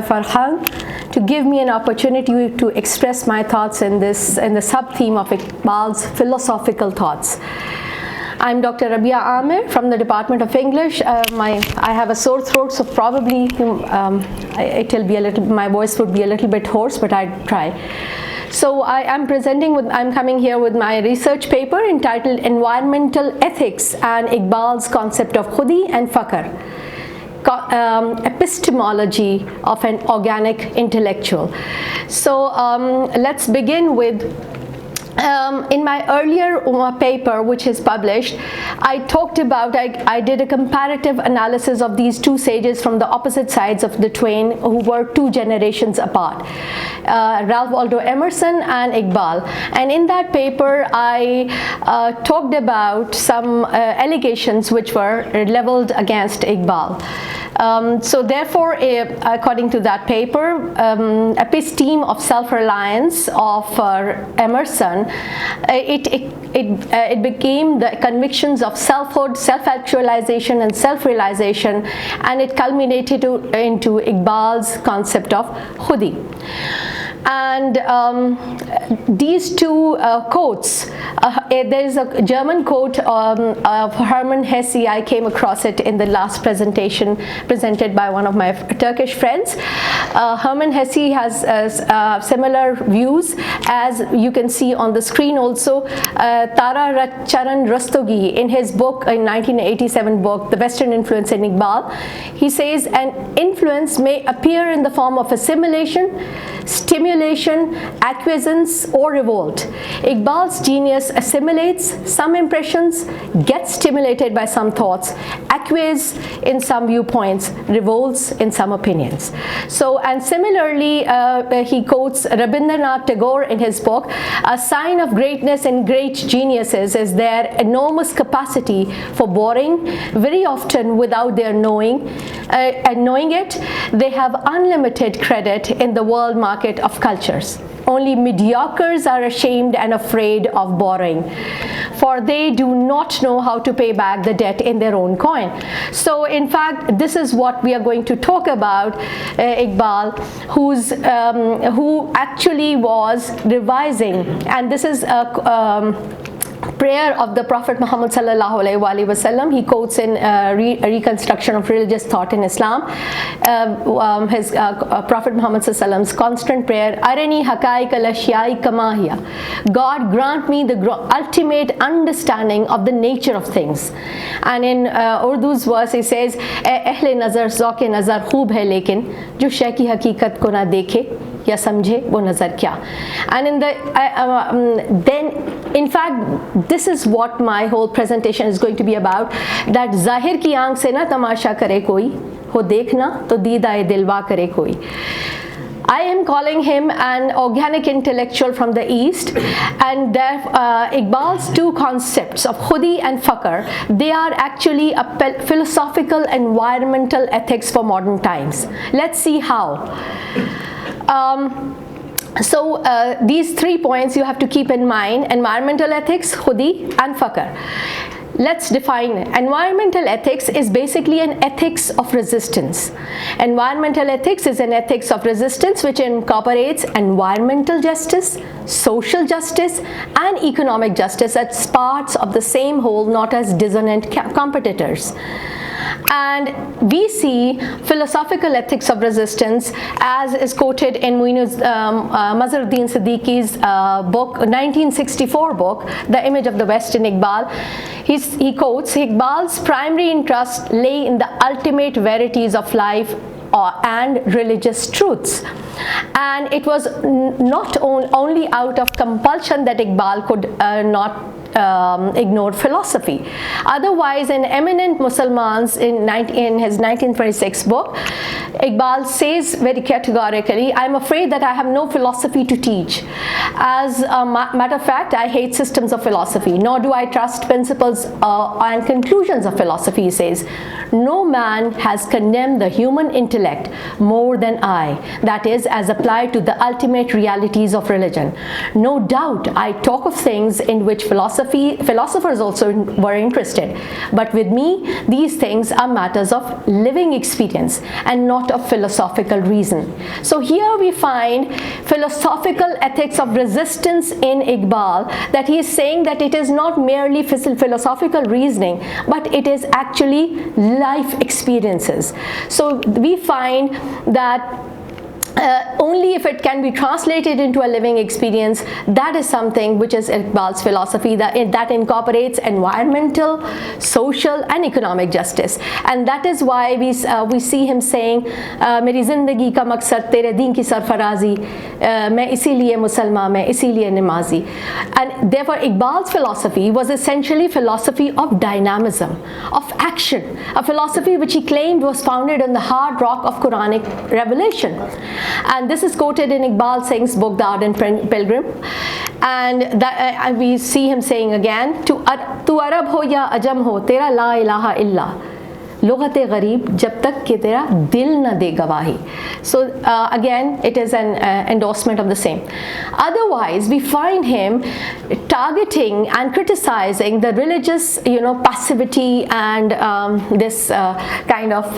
Farhan to give me an opportunity to express my thoughts in the sub-theme of Iqbal's philosophical thoughts. I'm Dr. Rabia Amir from the Department of English. I have a sore throat, so probably my voice would be a little bit hoarse, but I'd try. So I'm coming here with my research paper entitled Environmental Ethics and Iqbal's Concept of Khudi and Faqr. Epistemology of an Organic Intellectual. So let's begin with in my earlier paper, which is published, I did a comparative analysis of these two sages from the opposite sides of the twain, who were 2 generations apart, Ralph Waldo Emerson and Iqbal. And in that paper, I talked about some allegations which were leveled against Iqbal. So therefore, according to that paper, episteme of self-reliance of Emerson, it became the convictions of selfhood, self-actualization, and self-realization, and it culminated into Iqbal's concept of Khudi. And these two quotes, there is a German quote of Hermann Hesse. I came across it in the last presentation presented by one of my Turkish friends. Hermann Hesse has similar views, as you can see on the screen also. Tara Charan Rastogi, in his book, in 1987 book, The Western Influence in Iqbal, he says, an influence may appear in the form of assimilation, stimulation, acquiescence, or revolt. Iqbal's genius assimilates some impressions, gets stimulated by some thoughts, acquiesces in some viewpoints, revolts in some opinions. So, and similarly, he quotes Rabindranath Tagore in his book, a sign of greatness in great geniuses is their enormous capacity for boring, very often without their knowing it. They have unlimited credit in the world market of cultures. Only mediocres are ashamed and afraid of borrowing, for they do not know how to pay back the debt in their own coin. So in fact, this is what we are going to talk about Iqbal, who actually was revising, and this is a prayer of the Prophet Muhammad sallallahu alaihi wasallam. He quotes in reconstruction of religious thought in Islam, his Prophet Muhammad sallallahu alaihi wasallam's constant prayer, Arani haqaiq al-ashyai kamahiya. God, grant me the ultimate understanding of the nature of things. And in Urdu's verse he says, Ahle nazar zauke nazar khoob hai lekin jo shay ki haqiqat ko na dekhe ya samjhe wo nazar kya. And in the then in fact, this is what my whole presentation is going to be about, that zahir ki aankh se na tamasha kare koi, ho dekhna to deedaye dilwa kare koi. I am calling him an organic intellectual from the East, and Iqbal's 2 concepts of Khudi and Faqr, they are actually a philosophical environmental ethics for modern times. Let's see how. So these 3 points you have to keep in mind: environmental ethics, Khudi, and Faqr. Let's define it. Environmental ethics is basically an ethics of resistance. Environmental ethics is an ethics of resistance which incorporates environmental justice, social justice, and economic justice as parts of the same whole, not as dissonant competitors. And we see philosophical ethics of resistance, as is quoted in Mazharuddin Siddiqui's book, 1964 book, The Image of the West in Iqbal. He quotes, Iqbal's primary interest lay in the ultimate verities of life and religious truths. And it was not only out of compulsion that Iqbal could not ignore philosophy. Otherwise, an eminent Musliman in his 1926 book, Iqbal says very categorically, I'm afraid that I have no philosophy to teach. As a matter of fact, I hate systems of philosophy, nor do I trust principles and conclusions of philosophy, he says. No man has condemned the human intellect more than I, that is, as applied to the ultimate realities of religion. No doubt I talk of things in which philosophy philosophers also were interested. But with me, these things are matters of living experience and not of philosophical reason. So here we find philosophical ethics of resistance in Iqbal, that he is saying that it is not merely philosophical reasoning, but it is actually life experiences. So we find that only if it can be translated into a living experience, that is something which is Iqbal's philosophy, that incorporates environmental, social and economic justice. And that is why we see him saying, मेरी ज़िंदगी का मकसद तेरे दीन की सरफराजी, मैं इसीलिए मुसलमान, मैं इसीलिए नमाजी. And therefore Iqbal's philosophy was essentially philosophy of dynamism, of action, a philosophy which he claimed was founded on the hard rock of Quranic revelation. And this is quoted in Iqbal Singh's book, The Ardent Pilgrim. And we see him saying again, Tu Arab ho ya ajam ho, tera la ilaha illa. लुग़त गरीब जब तक कि तेरा दिल न दे गवाही. So again it is an endorsement of the same. Otherwise we find him targeting and criticizing the religious passivity and this kind of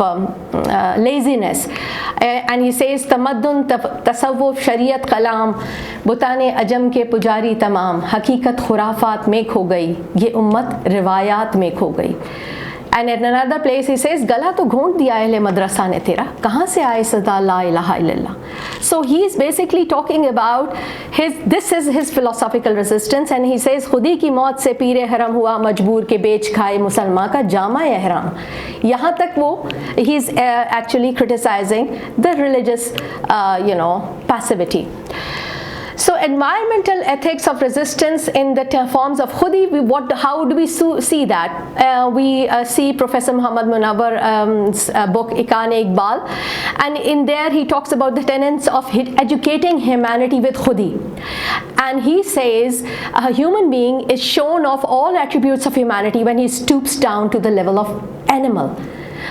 laziness, and he says तमद्दुन तसव्वुफ़ शरीयत कलाम बुताने अजम के पुजारी तमाम हकीकत खुराफात में खो गई ये उम्मत रिवायात में खो गई. And in another place he says, गला तो घोंट दिया अहले मदरसा ने तेरा, कहाँ से आए सदा ला इलाहा इल्लल्लाह. So he is basically talking about this is his philosophical resistance, and he says खुदी की मौत से पीरे हरम हुआ मजबूर के बेच खाए मुसलमान का जामा एहराम. यहाँ तक वो he is actually criticizing the religious passivity. So environmental ethics of resistance in the forms of Khudi, how do we see that? We see Professor Muhammad Munawwar's book Iqbal, and in there he talks about the tenets of educating humanity with Khudi. And he says a human being is shown of all attributes of humanity when he stoops down to the level of animal.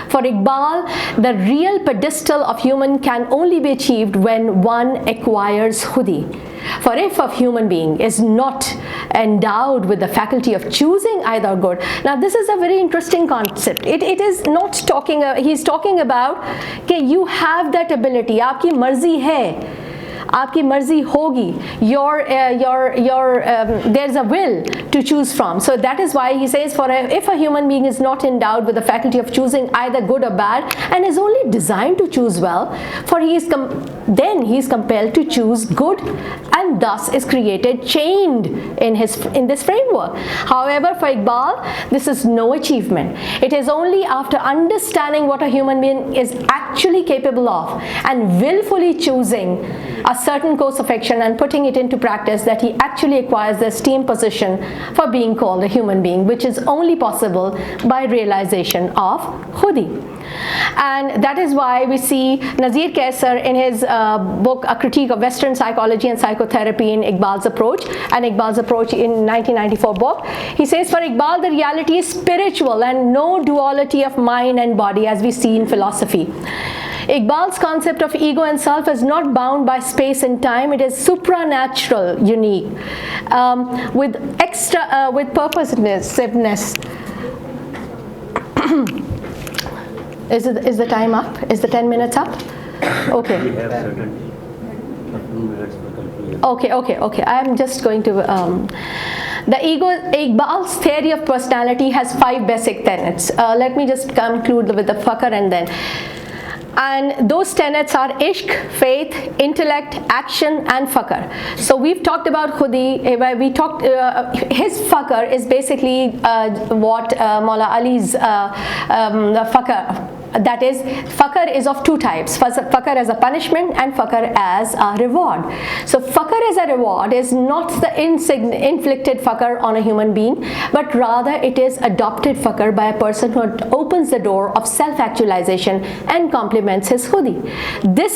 For Iqbal, the real pedestal of human can only be achieved when one acquires Khudi. For if a human being is not endowed with the faculty of choosing either good, now this is a very interesting concept. It is not talking, he's talking about कि you have that ability, आपकी मर्जी है, आपकी मर्जी होगी, there's a will to choose from. So that is why he says, if a human being is not endowed with the faculty of choosing either good or bad and is only designed to choose well, then he is compelled to choose good, and thus is created chained in this framework. However, for Iqbal, this is no achievement. It is only after understanding what a human being is actually capable of and willfully choosing a certain course of action and putting it into practice that he actually acquires the esteemed position for being called a human being, which is only possible by realization of Khudi. And that is why we see Nazir Kaisar in his book A Critique of Western Psychology and Psychotherapy in Iqbal's Approach, and Iqbal's Approach in 1994 book, he says, for Iqbal the reality is spiritual and no duality of mind and body as we see in philosophy. Iqbal's concept of ego and self is not bound by space and time. It is supranatural, unique, with purposiveness. Is the time up? Is the 10 minutes up? Okay. We have a few minutes for conclusion. Okay. I am just going to. Iqbal's theory of personality has 5 basic tenets. Let me just conclude with the Faqr and then. And those tenets are ishq, faith, intellect, action and Faqr. So we've talked about Khudi, his Faqr is basically what Maula Ali's Faqr, that is, Faqr is of 2 types, Faqr as a punishment and Faqr as a reward. So Faqr as a reward is not the inflicted Faqr on a human being, but rather it is adopted Faqr by a person who opens the door of self-actualization and complements his Khudi. This